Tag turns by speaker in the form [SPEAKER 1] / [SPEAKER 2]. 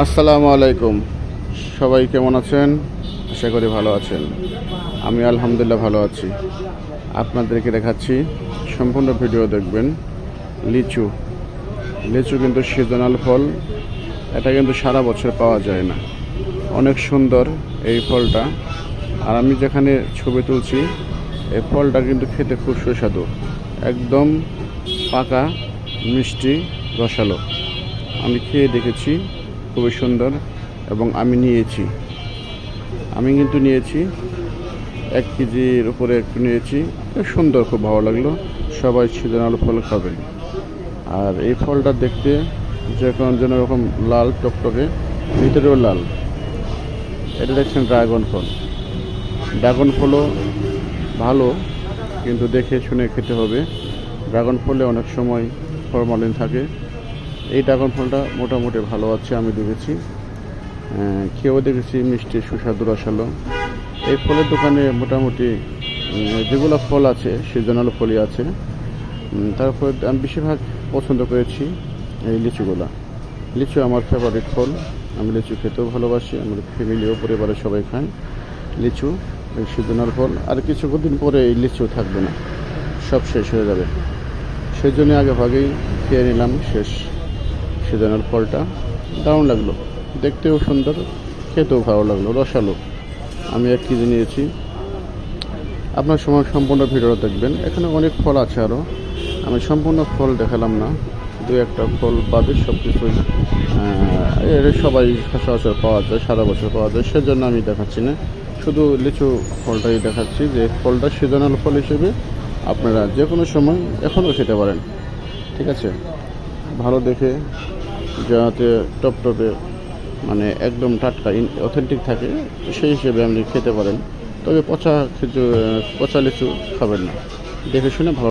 [SPEAKER 1] আসসালামু আলাইকুম। সবাই কেমন আছেন? আশা করি ভালো আছেন। আমি আলহামদুলিল্লাহ ভালো আছি। আপনাদেরকে দেখাচ্ছি, সম্পূর্ণ ভিডিও দেখবেন। লিচু লিচু কিন্তু সিজনাল ফল। এটা কিন্তু সারা বছর পাওয়া যায় না। অনেক সুন্দর এই ফলটা। আর আমি যেখানে ছবি তুলছি, এই ফলটা কিন্তু খেতে খুব সুস্বাদু, একদম পাকা, মিষ্টি, রসালো। আমি খেয়ে দেখেছি, খুবই সুন্দর। এবং আমি কিন্তু নিয়েছি 1 কেজির উপরে একটু নিয়েছি। সুন্দর, খুব ভালো লাগলো। সবাই সিজনাল ফল খাবেন। আর এই ফলটা দেখতে যেন এরকম লাল টকটকে, ভিতরেও লাল। এটা দেখছেন ড্রাগন ফলও ভালো, কিন্তু দেখে শুনে খেতে হবে। ড্রাগন ফলে অনেক সময় ফরমালিন থাকে। এই ড্রাগন ফলটা মোটামুটি ভালো আছে, আমি দেখেছি, খেয়েও দেখেছি, মিষ্টি, সুস্বাদু, রসালো। এই ফলের দোকানে মোটামুটি যেগুলো ফল আছে সিজনাল ফলই আছে। তারপরে আমি বেশিরভাগ পছন্দ করেছি এই লিচু আমার ফেভারিট ফল। আমি লিচু খেতেও ভালোবাসি, আমার ফ্যামিলিও, পরিবারের সবাই খায় লিচু। এই সিজনাল ফল আর কিছুদিন পরে এই লিচু থাকবে না, সব শেষ হয়ে যাবে। সেই জন্য আগে ভাগেই খেয়ে নিলাম সিজনাল ফলটা। দারুণ লাগলো, দেখতেও সুন্দর, খেতেও ভালো লাগলো, রসালো। আমি 1 কেজি নিয়েছি। আপনার সময় সম্পূর্ণ ভিডিও দেখবেন। এখানে অনেক ফল আছে আরও, আমি সম্পূর্ণ ফল দেখালাম না। 2-1টা ফল বাদে সব কিছুই এর সবাই সচরাচর পাওয়া যায়, সারা বছর পাওয়া যায়, সেজন্য আমি দেখাচ্ছি না। শুধু লিচু ফলটাই দেখাচ্ছি, যে ফলটা সিজনাল ফল হিসেবে আপনারা যে কোনো সময় এখনও খেতে পারেন। ঠিক আছে, ভালো দেখে, যাতে টপটপে, মানে একদম টাটকা, অথেন্টিক থাকে, সেই হিসেবে আপনি খেতে পারেন। তবে পচা লিচু খাবেন না, দেখে শুনে ভালো।